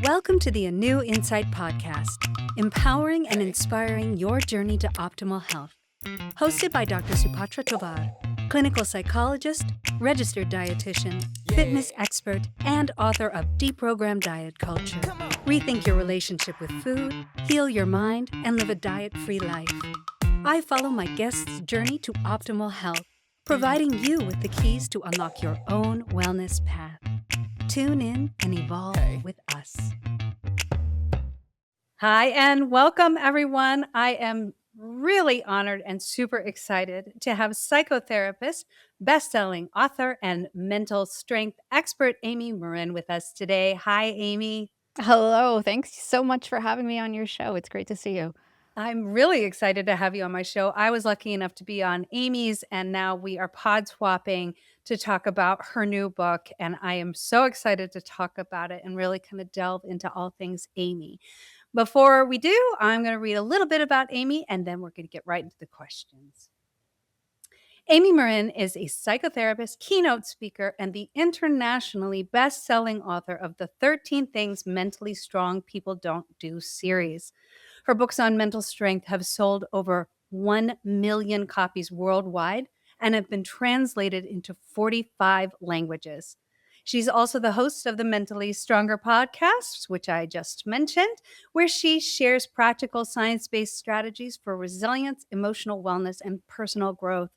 Welcome to the ANEW Insight Podcast, empowering and inspiring your journey to optimal health. Hosted by Dr. Supatra Tovar, clinical psychologist, registered dietitian, fitness expert, and author of Deprogram Diet Culture. Rethink your relationship with food, heal your mind, and live a diet-free life. I follow my guests' journey to optimal health, providing you with the keys to unlock your own wellness path. Tune in and evolve with us. Hi, and welcome, everyone. I am really honored and super excited to have psychotherapist, bestselling author, and mental strength expert Amy Morin with us today. Hi, Amy. Hello. Thanks so much for having me on your show. It's great to see you. I'm really excited to have you on my show. I was lucky enough to be on Amy's, and now we are pod swapping to talk about her new book. And I am so excited to talk about it and really kind of delve into all things Amy. Before we do, I'm going to read a little bit about Amy, and then we're going to get right into the questions. Amy Morin is a psychotherapist, keynote speaker, and the internationally best-selling author of the 13 Things Mentally Strong People Don't Do series. Her books on mental strength have sold over 1 million copies worldwide and have been translated into 45 languages. She's also the host of the Mentally Stronger podcast, which I just mentioned, where she shares practical science-based strategies for resilience, emotional wellness, and personal growth.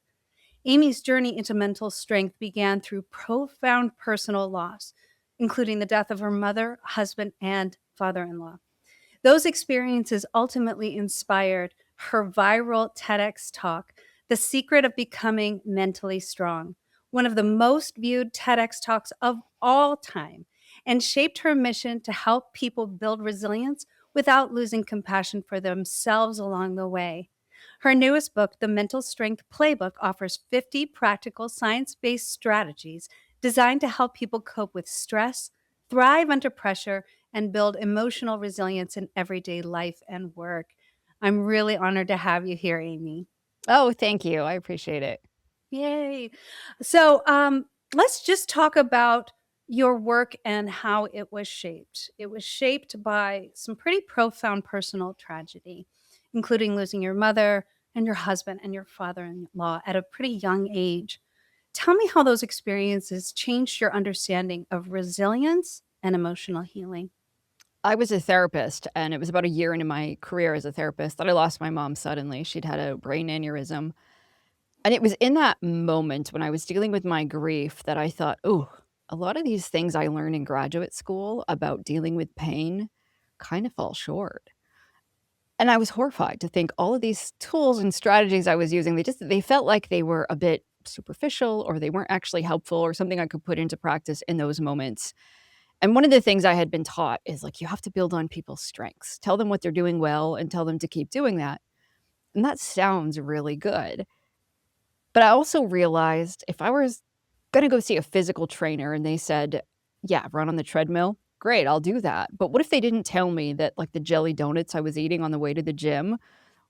Amy's journey into mental strength began through profound personal loss, including the death of her mother, husband, and father-in-law. Those experiences ultimately inspired her viral TEDx talk, The Secret of Becoming Mentally Strong, one of the most viewed TEDx talks of all time, and shaped her mission to help people build resilience without losing compassion for themselves along the way. Her newest book, The Mental Strength Playbook, offers 50 practical science-based strategies designed to help people cope with stress, thrive under pressure, and build emotional resilience in everyday life and work. I'm really honored to have you here, Amy. Oh, thank you. I appreciate it. Yay. So let's just talk about your work and how it was shaped. It was shaped by some pretty profound personal tragedy, including losing your mother and your husband and your father-in-law at a pretty young age. Tell me how those experiences changed your understanding of resilience and emotional healing. I was a therapist, and it was about a year into my career as a therapist that I lost my mom suddenly. She'd had a brain aneurysm. And it was in that moment when I was dealing with my grief that I thought, oh, a lot of these things I learned in graduate school about dealing with pain kind of fall short. And I was horrified to think all of these tools and strategies I was using, they felt like they were a bit superficial, or they weren't actually helpful, or something I could put into practice in those moments. And one of the things I had been taught is, like, you have to build on people's strengths. Tell them what they're doing well and tell them to keep doing that. And that sounds really good. But I also realized if I was going to go see a physical trainer and they said, yeah, run on the treadmill, great, I'll do that. But what if they didn't tell me that, like, the jelly donuts I was eating on the way to the gym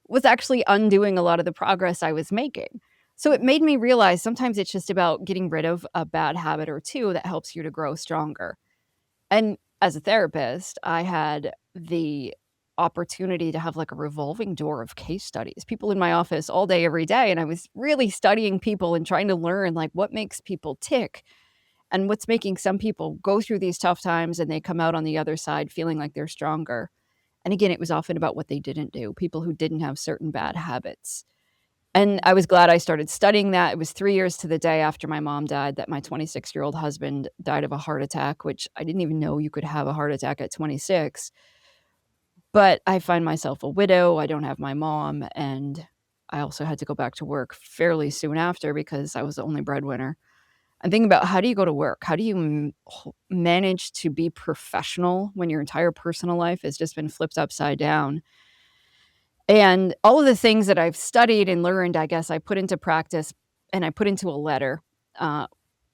was actually undoing a lot of the progress I was making? So it made me realize sometimes it's just about getting rid of a bad habit or two that helps you to grow stronger. And as a therapist, I had the opportunity to have, like, a revolving door of case studies, people in my office all day, every day. And I was really studying people and trying to learn, like, what makes people tick and what's making some people go through these tough times and they come out on the other side feeling like they're stronger. And again, it was often about what they didn't do, people who didn't have certain bad habits. And I was glad I started studying that. It was 3 years to the day after my mom died that my 26-year-old husband died of a heart attack, which I didn't even know you could have a heart attack at 26. But I find myself a widow. I don't have my mom. And I also had to go back to work fairly soon after because I was the only breadwinner. I'm thinking about, how do you go to work? How do you manage to be professional when your entire personal life has just been flipped upside down? And all of the things that I've studied and learned, I guess I put into practice, and I put into a letter.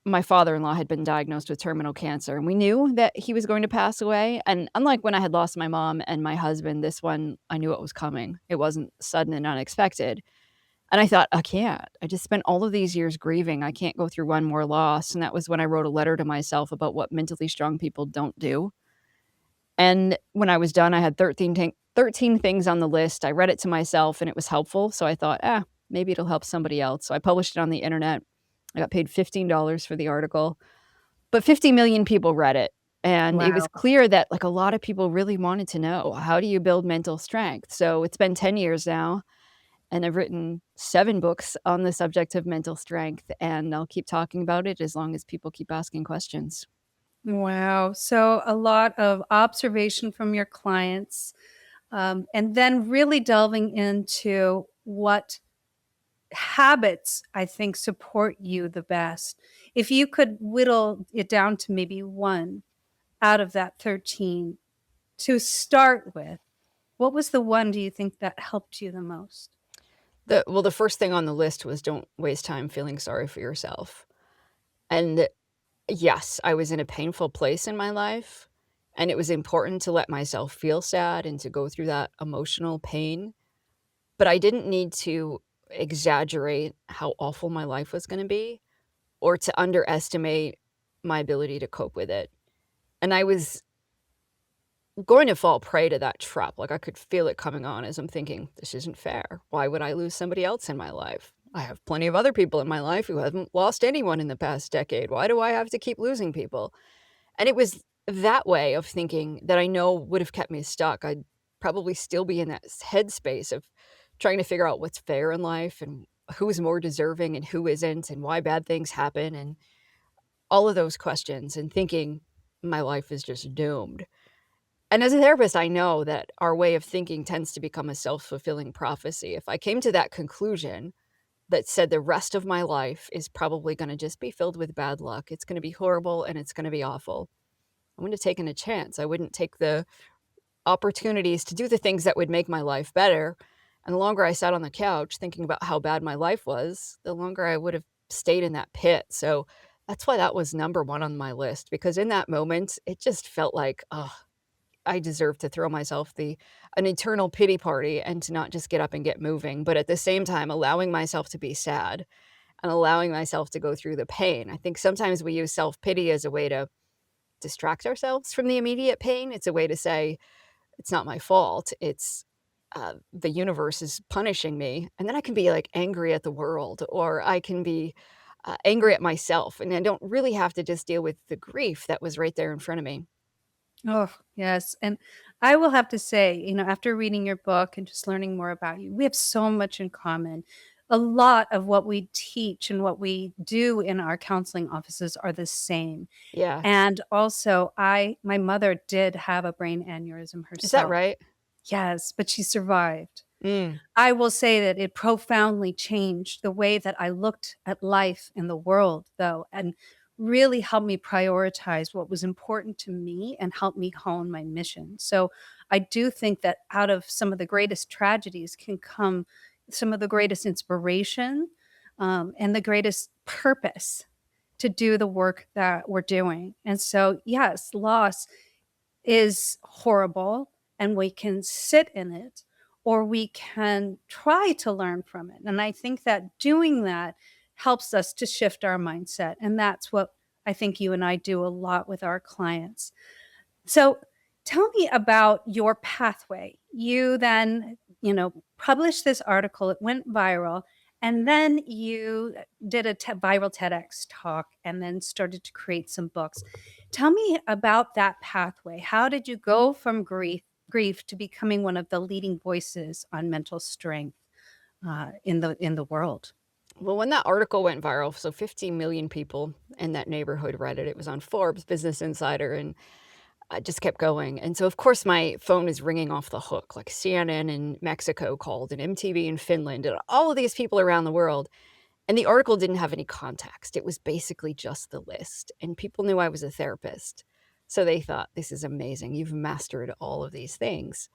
My father-in-law had been diagnosed with terminal cancer, and we knew that he was going to pass away. And unlike when I had lost my mom and my husband, this one, I knew it was coming. It wasn't sudden and unexpected. And I thought, I can't. I just spent all of these years grieving. I can't go through one more loss. And that was when I wrote a letter to myself about what mentally strong people don't do. And when I was done, I had 13 things on the list. I read it to myself and it was helpful, so I thought, "Ah, maybe it'll help somebody else." So I published it on the internet. I got paid $15 for the article, but 50 million people read it, and it was Wow. clear that, like, a lot of people really wanted to know, how do you build mental strength? So it's been 10 years now, and I've written 7 books on the subject of mental strength, and I'll keep talking about it as long as people keep asking questions. Wow. So a lot of observation from your clients, and then really delving into what habits I think support you the best. If you could whittle it down to maybe one out of that 13 to start with, what was the one do you think that helped you the most? The first thing on the list was don't waste time feeling sorry for yourself. And yes, I was in a painful place in my life, and it was important to let myself feel sad and to go through that emotional pain, but I didn't need to exaggerate how awful my life was gonna be or to underestimate my ability to cope with it. And I was going to fall prey to that trap, like, I could feel it coming on as I'm thinking, "This isn't fair. Why would I lose somebody else in my life? I have plenty of other people in my life who haven't lost anyone in the past decade. Why do I have to keep losing people?" And it was that way of thinking that I know would have kept me stuck. I'd probably still be in that headspace of trying to figure out what's fair in life and who's more deserving and who isn't and why bad things happen and all of those questions and thinking my life is just doomed. And as a therapist, I know that our way of thinking tends to become a self-fulfilling prophecy. If I came to that conclusion that said the rest of my life is probably gonna just be filled with bad luck, it's gonna be horrible and it's gonna be awful, I wouldn't have taken a chance. I wouldn't take the opportunities to do the things that would make my life better. And the longer I sat on the couch thinking about how bad my life was, the longer I would have stayed in that pit. So that's why that was number 1 on my list because in that moment, it just felt like, oh, I deserve to throw myself the an eternal pity party and to not just get up and get moving, but at the same time allowing myself to be sad and allowing myself to go through the pain. I think sometimes we use self-pity as a way to distract ourselves from the immediate pain. It's a way to say, "It's not my fault. It's, the universe is punishing me." And then I can be, like, angry at the world, or I can be, angry at myself, and I don't really have to just deal with the grief that was right there in front of me. Oh, yes. And I will have to say, after reading your book and just learning more about you, we have so much in common. A lot of what we teach and what we do in our counseling offices are the same. Yeah. And also, my mother did have a brain aneurysm Is that herself. right? Yes, but she survived. Mm. I will say that it profoundly changed the way that I looked at life and the world, though, and really helped me prioritize what was important to me and helped me hone my mission. So I do think that out of some of the greatest tragedies can come some of the greatest inspiration and the greatest purpose to do the work that we're doing. And so, yes, loss is horrible and we can sit in it or we can try to learn from it. And I think that doing that helps us to shift our mindset. And that's what I think you and I do a lot with our clients. So tell me about your pathway. You then, published this article, it went viral, and then you did a viral TEDx talk and then started to create some books. Tell me about that pathway. How did you go from grief to becoming one of the leading voices on mental strength in the world? Well, when that article went viral, so 15 million people in that neighborhood read it. It was on Forbes, Business Insider, and I just kept going. And so, of course, my phone is ringing off the hook. Like CNN in Mexico called, and MTV in Finland, and all of these people around the world. And the article didn't have any context. It was basically just the list. And people knew I was a therapist. So they thought, this is amazing. You've mastered all of these things.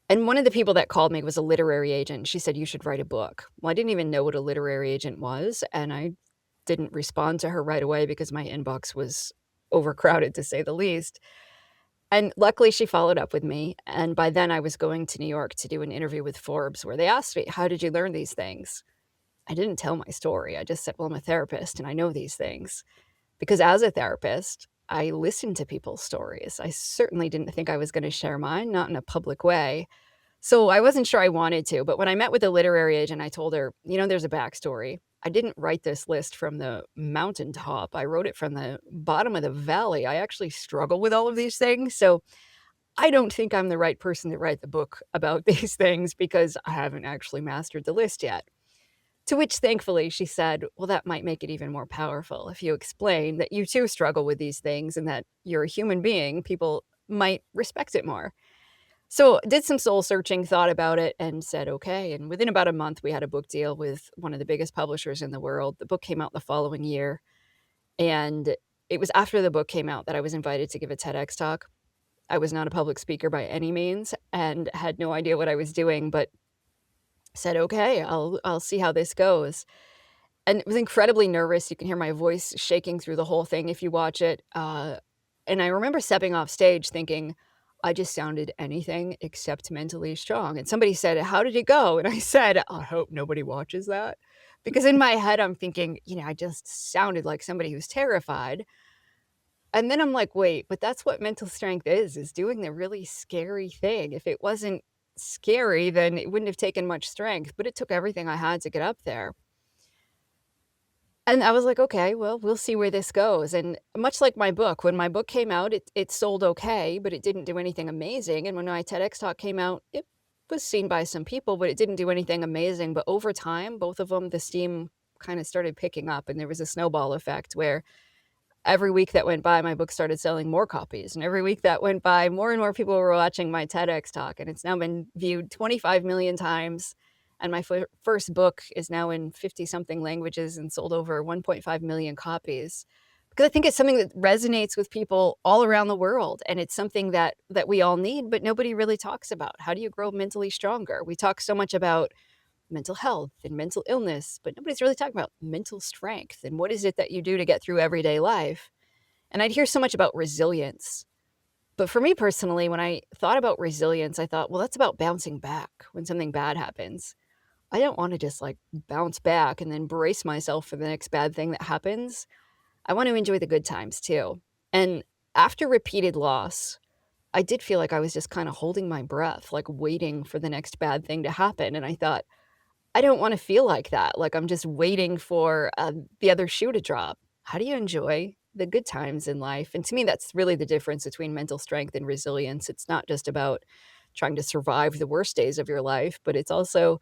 And one of the people that called me was a literary agent. She said, "You should write a book." Well, I didn't even know what a literary agent was, and I didn't respond to her right away because my inbox was overcrowded, to say the least. And luckily, she followed up with me, and by then, I was going to New York to do an interview with Forbes where they asked me, "How did you learn these things?" I didn't tell my story. I just said, "Well, I'm a therapist, and I know these things." Because as a therapist, I listened to people's stories. I certainly didn't think I was gonna share mine, not in a public way. So I wasn't sure I wanted to, but when I met with the literary agent, I told her, there's a backstory. I didn't write this list from the mountaintop. I wrote it from the bottom of the valley. I actually struggle with all of these things. So I don't think I'm the right person to write the book about these things because I haven't actually mastered the list yet. To which thankfully she said, well, that might make it even more powerful. If you explain that you too struggle with these things and that you're a human being, people might respect it more. So, did some soul searching, thought about it, and said, okay. And within about a month, we had a book deal with one of the biggest publishers in the world. The book came out the following year. And it was after the book came out that I was invited to give a TEDx talk. I was not a public speaker by any means and had no idea what I was doing, but said, okay, I'll see how this goes. And was incredibly nervous. You can hear my voice shaking through the whole thing if you watch it. And I remember stepping off stage thinking, I just sounded anything except mentally strong. And somebody said, how did it go? And I said, I hope nobody watches that. Because in my head, I'm thinking, I just sounded like somebody who's terrified. And then I'm like, wait, but that's what mental strength is doing the really scary thing. If it wasn't scary, then it wouldn't have taken much strength. But it took everything I had to get up there. And I was like, "Okay, well, we'll see where this goes," and much like my book, when my book came out, it sold okay, but it didn't do anything amazing, and when my TEDx talk came out, it was seen by some people, but it didn't do anything amazing, but over time, both of them, the steam kinda started picking up, and there was a snowball effect where every week that went by, my book started selling more copies, and every week that went by, more and more people were watching my TEDx talk, and it's now been viewed 25 million times, and my first book is now in 50 something languages and sold over 1.5 million copies. Because I think it's something that resonates with people all around the world, and it's something that we all need, but nobody really talks about. How do you grow mentally stronger? We talk so much about mental health and mental illness, but nobody's really talking about mental strength and what is it that you do to get through everyday life. And I'd hear so much about resilience. But for me personally, when I thought about resilience, I thought, well, that's about bouncing back when something bad happens. I don't want to just like bounce back and then brace myself for the next bad thing that happens. I want to enjoy the good times too. And after repeated loss, I did feel like I was just kind of holding my breath, like waiting for the next bad thing to happen. And I thought, I don't wanna feel like that, like I'm just waiting for, the other shoe to drop. How do you enjoy the good times in life? And to me, that's really the difference between mental strength and resilience. It's not just about trying to survive the worst days of your life, but it's also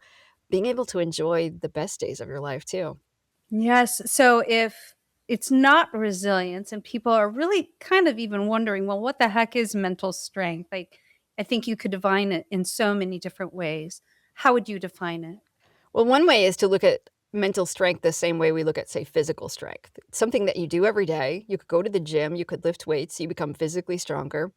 being able to enjoy the best days of your life too. Yes. So if it's not resilience and people are really kind of even wondering, well, what the heck is mental strength? Like, I think you could define it in so many different ways. How would you define it? Well, one way is to look at mental strength the same way we look at, say, physical strength. It's something that you do every day. You could go to the gym, you could lift weights, you become physically stronger.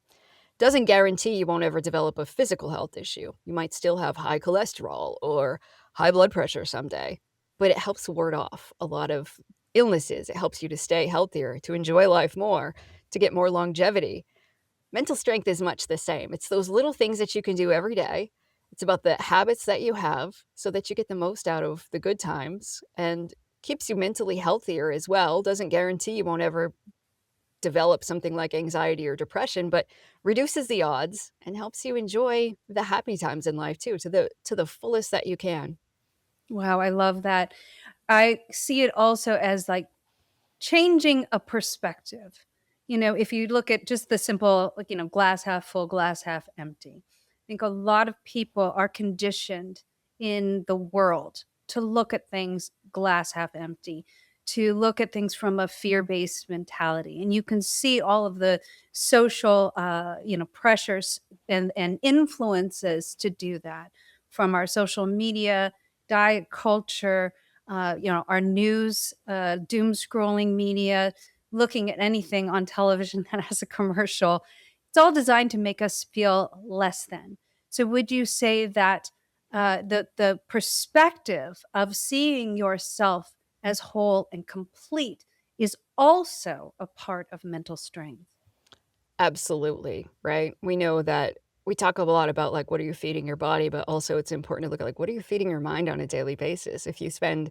Doesn't guarantee you won't ever develop a physical health issue. You might still have high cholesterol or high blood pressure someday, but it helps ward off a lot of illnesses. It helps you to stay healthier, to enjoy life more, to get more longevity. Mental strength is much the same. It's those little things that you can do every day. It's about the habits that you have so that you get the most out of the good times and keeps you mentally healthier as well. Doesn't guarantee you won't ever develop something like anxiety or depression, but reduces the odds and helps you enjoy the happy times in life too, to the fullest that you can. Wow, I love that. I see it also as like changing a perspective. If you look at just the simple, like, glass half full, glass half empty. I think a lot of people are conditioned in the world to look at things glass half empty, to look at things from a fear-based mentality. And you can see all of the social, pressures and influences to do that from our social media, diet culture, our news, doom scrolling media, looking at anything on television that has a commercial. It's all designed to make us feel less than. So, would you say that the perspective of seeing yourself as whole and complete is also a part of mental strength? Absolutely, right? We know that we talk a lot about like what are you feeding your body, but also it's important to look at like what are you feeding your mind on a daily basis. If you spend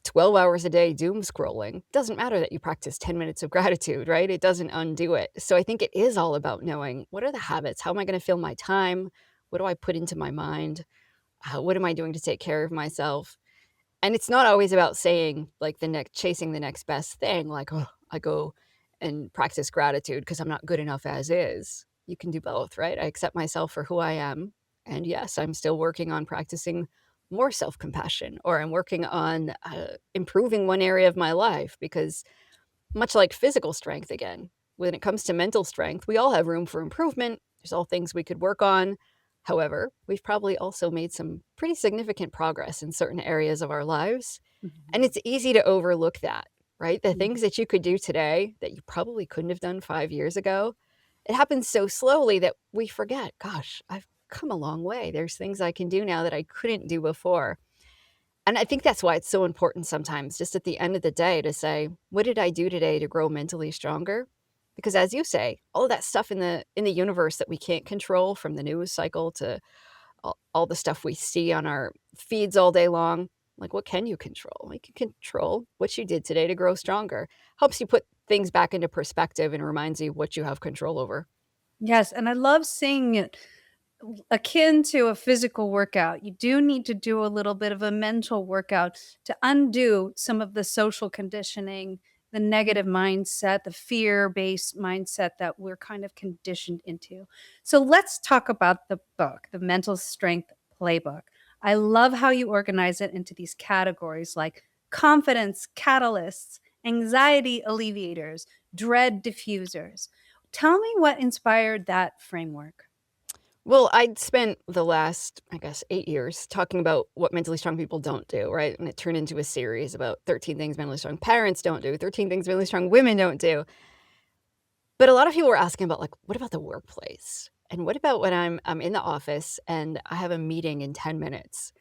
12 hours a day doom scrolling. Doesn't matter that you practice 10 minutes of gratitude, right? It doesn't undo it. So I think it is all about knowing what are the habits? How am I going to fill my time? What do I put into my mind? What am I doing to take care of myself? And it's not always about saying like chasing the next best thing, like, oh, I go and practice gratitude because I'm not good enough as is. You can do both, right? I accept myself for who I am. And yes, I'm still working on practicing more self compassion, or I'm working on improving one area of my life because, much like physical strength again, when it comes to mental strength, we all have room for improvement. There's all things we could work on. However, we've probably also made some pretty significant progress in certain areas of our lives. And Mhm. it's easy to overlook that, right? The Mhm. things that you could do today that you probably couldn't have done 5 years ago, it happens so slowly that we forget, gosh, I've come a long way. There's things I can do now that I couldn't do before. And I think that's why it's so important sometimes, just at the end of the day, to say, what did I do today to grow mentally stronger? Because as you say, all of that stuff in the universe that we can't control, from the news cycle to all the stuff we see on our feeds all day long, like, what can you control? You can control what you did today to grow stronger. Helps you put things back into perspective and reminds you what you have control over. Yes, and I love seeing it akin to a physical workout. You do need to do a little bit of a mental workout to undo some of the social conditioning, the negative mindset, the fear based mindset that we're kind of conditioned into. So let's talk about the book, the Mental Strength Playbook. I love how you organize it into these categories like confidence catalysts, anxiety alleviators, dread diffusers. Tell me what inspired that framework. Well, I'd spent the last, I guess, 8 years talking about what mentally strong people don't do, right? And it turned into a series about 13 things mentally strong parents don't do, 13 things mentally strong women don't do. But a lot of people were asking about, like, what about the workplace? And what about when I'm in the office and I have a meeting in 10 minutes?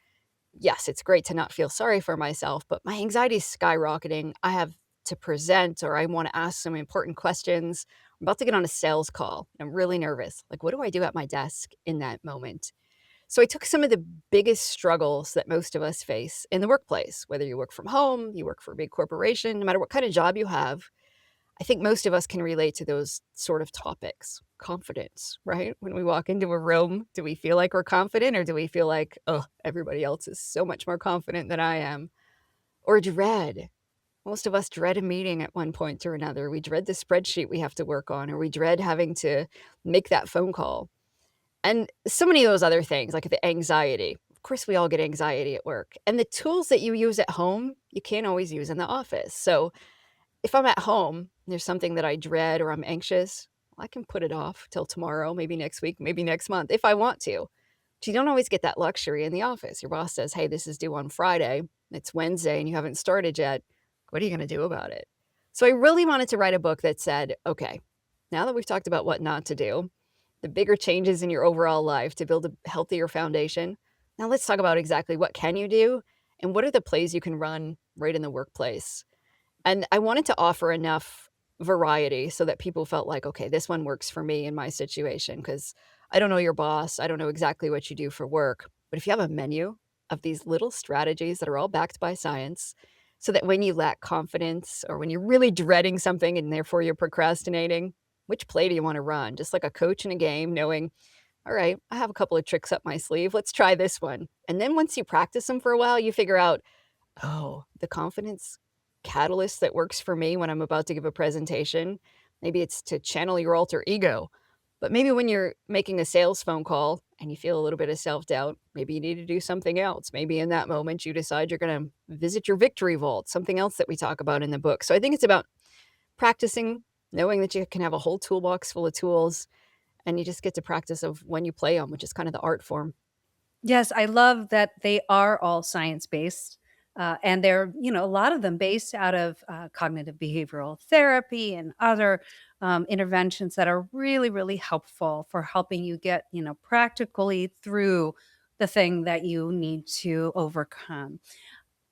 Yes, it's great to not feel sorry for myself, but my anxiety is skyrocketing. I have to present, or I want to ask some important questions. I'm about to get on a sales call. I'm really nervous. Like, what do I do at my desk in that moment? So I took some of the biggest struggles that most of us face in the workplace, whether you work from home, you work for a big corporation, no matter what kind of job you have. I think most of us can relate to those sort of topics. Confidence, right? When we walk into a room, do we feel like we're confident, or do we feel like, oh, everybody else is so much more confident than I am? Or dread. Most of us dread a meeting at one point or another. We dread the spreadsheet we have to work on, or we dread having to make that phone call. And so many of those other things, like the anxiety. Of course, we all get anxiety at work. And the tools that you use at home, you can't always use in the office. So if I'm at home, and there's something that I dread or I'm anxious, I can put it off till tomorrow, maybe next week, maybe next month if I want to. But you don't always get that luxury in the office. Your boss says, "Hey, this is due on Friday. It's Wednesday and you haven't started yet. What are you going to do about it?" So I really wanted to write a book that said, okay, now that we've talked about what not to do, the bigger changes in your overall life to build a healthier foundation, now let's talk about exactly what can you do and what are the plays you can run right in the workplace. And I wanted to offer enough variety so that people felt like, "Okay, this one works for me in my situation." Because I don't know your boss, I don't know exactly what you do for work, but if you have a menu of these little strategies that are all backed by science, so that when you lack confidence or when you're really dreading something and therefore you're procrastinating, which play do you wanna run? Just like a coach in a game knowing, "All right, I have a couple of tricks up my sleeve, let's try this one." And then once you practice them for a while, you figure out, oh, the confidence catalyst that works for me when I'm about to give a presentation, maybe it's to channel your alter ego. But maybe when you're making a sales phone call and you feel a little bit of self-doubt, maybe you need to do something else. Maybe in that moment you decide you're going to visit your victory vault, something else that we talk about in the book. So I think it's about practicing, knowing that you can have a whole toolbox full of tools, and you just get to practice of when you play them, which is kind of the art form. Yes, I love that they are all science-based, and they're, a lot of them based out of, cognitive behavioral therapy and other, interventions that are really, really helpful for helping you get, practically through the thing that you need to overcome.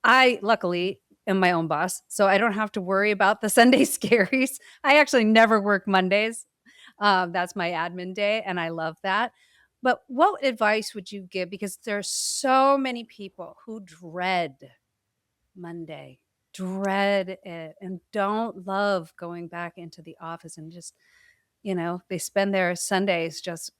I luckily am my own boss, so I don't have to worry about the Sunday scaries. I actually never work Mondays. That's my admin day, and I love that. But what advice would you give? Because there's so many people who dread Monday. dread it and don't love going back into the office and just, they spend their Sundays just,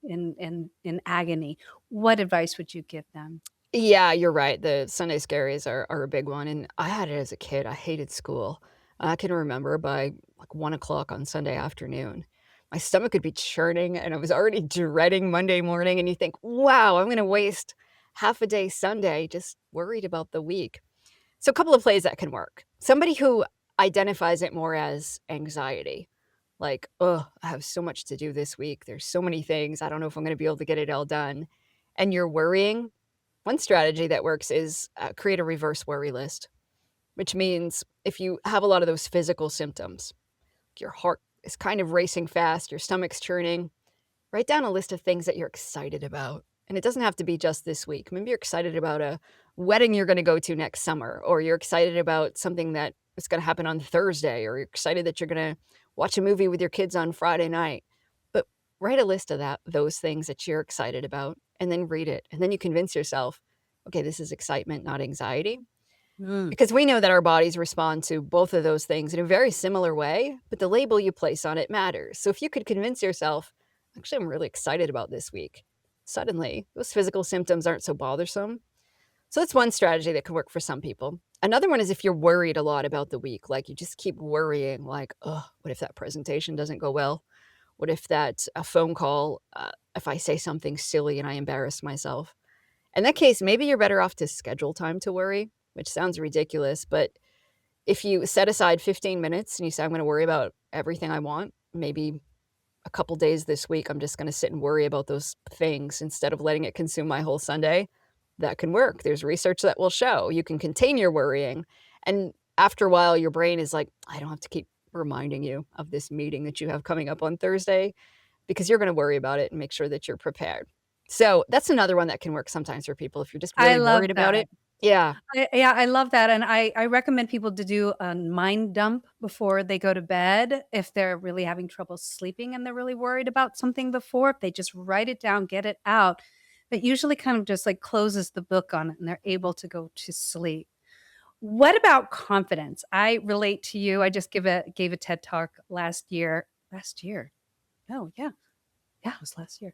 in agony. What advice would you give them? Yeah, you're right. The Sunday scaries are a big one, and I had it as a kid. I hated school. I can remember by like 1 o'clock on Sunday afternoon, my stomach would be churning, and I was already dreading Monday morning. And you think, "Wow, I'm going to waste half a day Sunday just worried about the week." So, a couple of plays that can work. Somebody who identifies it more as anxiety, like, "Oh, I have so much to do this week. There's so many things. I don't know if I'm going to be able to get it all done," and you're worrying. One strategy that works is create a reverse worry list, which means if you have a lot of those physical symptoms, your heart is kind of racing fast, your stomach's churning, write down a list of things that you're excited about. And it doesn't have to be just this week. Maybe you're excited about a wedding you're going to go to next summer, or you're excited about something that is going to happen on Thursday, or you're excited that you're going to watch a movie with your kids on Friday night. But write a list of those things that you're excited about and then read it. And then you convince yourself, okay, this is excitement, not anxiety. Mm. Because we know that our bodies respond to both of those things in a very similar way, but the label you place on it matters. So if you could convince yourself, actually, I'm really excited about this week, suddenly those physical symptoms aren't so bothersome. So that's one strategy that can work for some people. Another one is if you're worried a lot about the week, like you just keep worrying, like, oh, what if that presentation doesn't go well? What if that a phone call, if I say something silly and I embarrass myself? In that case, maybe you're better off to schedule time to worry, which sounds ridiculous, but if you set aside 15 minutes and you say, I'm going to worry about everything I want, maybe a couple days this week, I'm just going to sit and worry about those things instead of letting it consume my whole Sunday, that can work. There's research that will show you can contain your worrying. And after a while, your brain is like, I don't have to keep reminding you of this meeting that you have coming up on Thursday because you're going to worry about it and make sure that you're prepared. So that's another one that can work sometimes for people if you're just I really love worried about that. it. Yeah. I love that, and I recommend people to do a mind dump before they go to bed if they're really having trouble sleeping and they're really worried about something before, if they just write it down, get it out, that usually kind of just, like, closes the book on it and they're able to go to sleep. What about confidence? I relate to you. I just gave a TED Talk last year. Last year? Oh, yeah. Yeah, it was last year.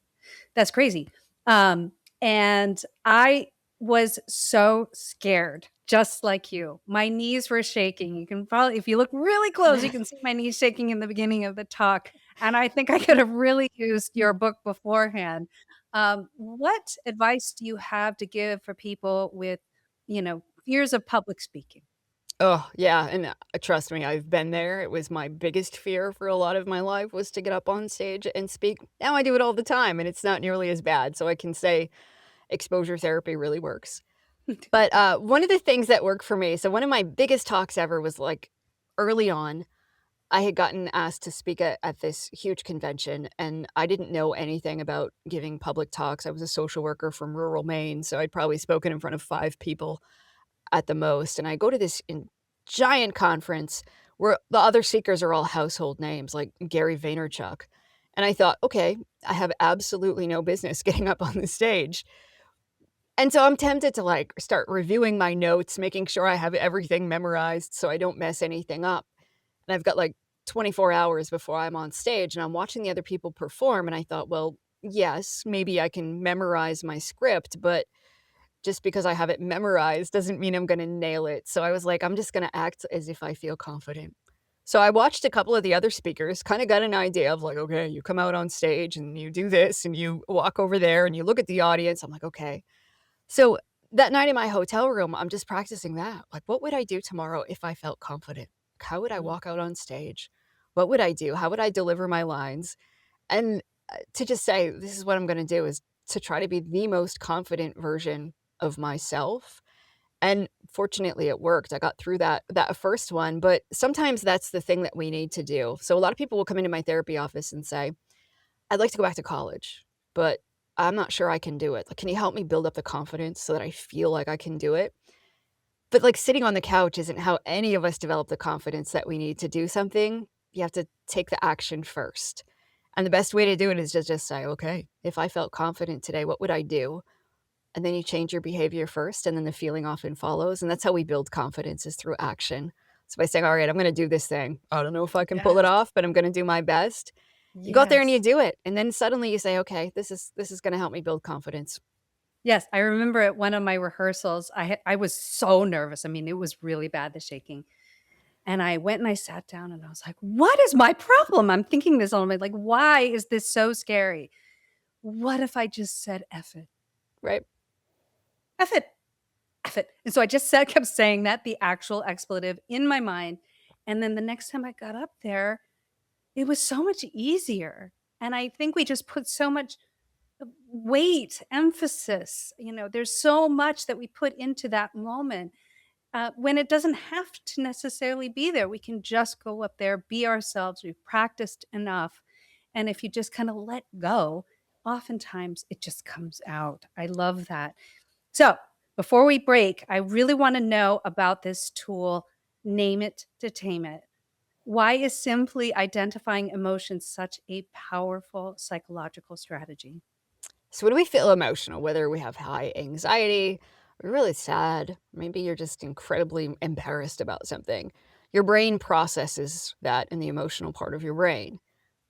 That's crazy. And I was so scared, just like you. My knees were shaking. You can probably, if you look really close, you can see my knees shaking in the beginning of the talk. And I think I could have really used your book beforehand. What advice do you have to give for people with, fears of public speaking? Oh, yeah, and, trust me, I've been there. It was my biggest fear for a lot of my life was to get up on stage and speak. Now I do it all the time, and it's not nearly as bad, so I can say exposure therapy really works. But, one of the things that worked for me, so one of my biggest talks ever was, like, early on, I had gotten asked to speak at this huge convention, and I didn't know anything about giving public talks. I was a social worker from rural Maine, so I'd probably spoken in front of 5 people at the most, and I go to this giant conference where the other speakers are all household names like Gary Vaynerchuk, and I thought, "Okay, I have absolutely no business getting up on the stage." And so I'm tempted to, like, start reviewing my notes, making sure I have everything memorized so I don't mess anything up, and I've got, like, 24 hours before I'm on stage, and I'm watching the other people perform, and I thought, "Well, yes, maybe I can memorize my script, but just because I have it memorized doesn't mean I'm gonna nail it." So I was like, "I'm just gonna act as if I feel confident." So I watched a couple of the other speakers, kinda got an idea of like, "Okay, you come out on stage and you do this and you walk over there and you look at the audience." I'm like, "Okay." So that night in my hotel room, I'm just practicing that. Like, what would I do tomorrow if I felt confident? How would I Mm. walk out on stage? What would I do? How would I deliver my lines? And, to just say, "This is what I'm gonna do," is to try to be the most confident version of myself, and fortunately, it worked. I got through that first one, but sometimes that's the thing that we need to do. So a lot of people will come into my therapy office and say, "I'd like to go back to college, but I'm not sure I can do it. Like, can you help me build up the confidence so that I feel like I can do it?" But, like, sitting on the couch isn't how any of us develop the confidence that we need to do something. You have to take the action first. And the best way to do it is to just say, "Okay, if I felt confident today, what would I do?" and then you change your behavior first, and then the feeling often follows, and that's how we build confidence is through action. So by saying, "All right, I'm gonna do this thing. I don't know if I can pull it Yes. off, but I'm gonna do my best." You go out there and you Yes. do it, and then suddenly you say, "Okay, this is gonna help me build confidence." Yes, I remember at one of my rehearsals, I was so nervous. I mean, it was really bad, the shaking. And I went and I sat down and I was like, "What is my problem?" I'm thinking this all the way, like, "Why is this so scary? What if I just said 'F it, Right? F it, F it'?" And so I just said kept saying that, the actual expletive in my mind. And then the next time I got up there, it was so much easier. And I think we just put so much weight, emphasis, there's so much that we put into that moment. When it doesn't have to necessarily be there. We can just go up there, be ourselves. We've practiced enough. And if you just kind of let go, oftentimes it just comes out. I love that. So before we break, I really want to know about this tool, Name It to Tame It. Why is simply identifying emotions such a powerful psychological strategy? So when we feel emotional, whether we have high anxiety, we're really sad, maybe you're just incredibly embarrassed about something, your brain processes that in the emotional part of your brain.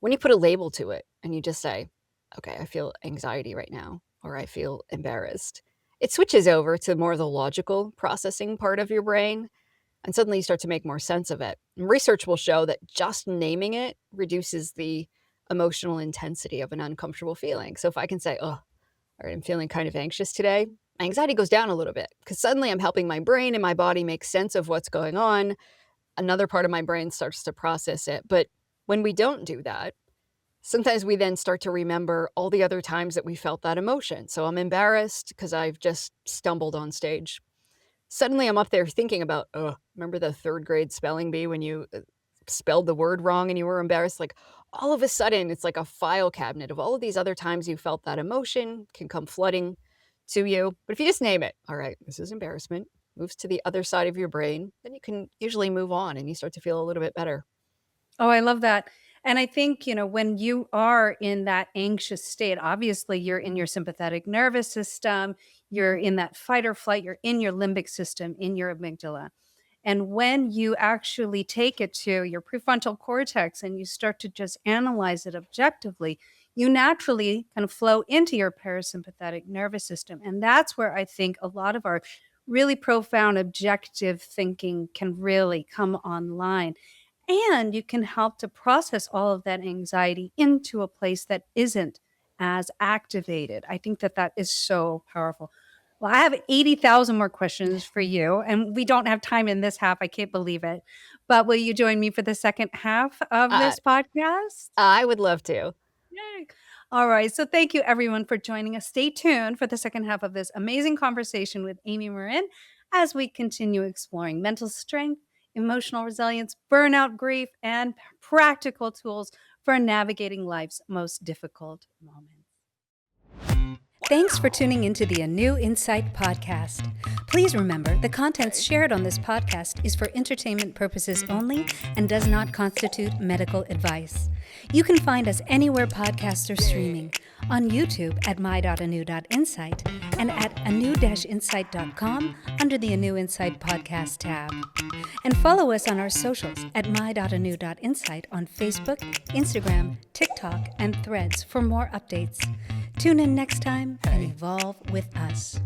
When you put a label to it and you just say, okay, I feel anxiety right now, or I feel embarrassed, it switches over to more the logical processing part of your brain. And suddenly you start to make more sense of it. And research will show that just naming it reduces the emotional intensity of an uncomfortable feeling. So if I can say, oh, all right, I'm feeling kind of anxious today, my anxiety goes down a little bit because suddenly I'm helping my brain and my body make sense of what's going on. Another part of my brain starts to process it. But when we don't do that, sometimes we then start to remember all the other times that we felt that emotion. So I'm embarrassed because I've just stumbled on stage. Suddenly, I'm up there thinking about, oh, remember the 3rd grade spelling bee when you, spelled the word wrong and you were embarrassed? Like, all of a sudden, it's like a file cabinet of all of these other times you felt that emotion can come flooding to you. But if you just name it, "All right, this is embarrassment," moves to the other side of your brain, then you can usually move on and you start to feel a little bit better. Oh, I love that. And I think, when you are in that anxious state, obviously you're in your sympathetic nervous system, you're in that fight or flight, you're in your limbic system, in your amygdala. And when you actually take it to your prefrontal cortex and you start to just analyze it objectively, you naturally kind of flow into your parasympathetic nervous system. And that's where I think a lot of our really profound objective thinking can really come online. And you can help to process all of that anxiety into a place that isn't as activated. I think that that is so powerful. Well, I have 80,000 more questions for you, and we don't have time in this half. I can't believe it. But will you join me for the second half of Uh, this podcast? I would love to. Yay. All right. So thank you everyone for joining us. Stay tuned for the second half of this amazing conversation with Amy Morin as we continue exploring mental strength, emotional resilience, burnout, grief, and practical tools for navigating life's most difficult moments. Thanks for tuning into the ANEW Insight Podcast. Please remember the contents shared on this podcast is for entertainment purposes only and does not constitute medical advice. You can find us anywhere podcasts are streaming, on YouTube at my.anew.insight and at anew-insight.com under the ANEW Insight Podcast tab. And follow us on our socials at my.anew.insight on Facebook, Instagram, TikTok, and Threads for more updates. Tune in next time and evolve with us.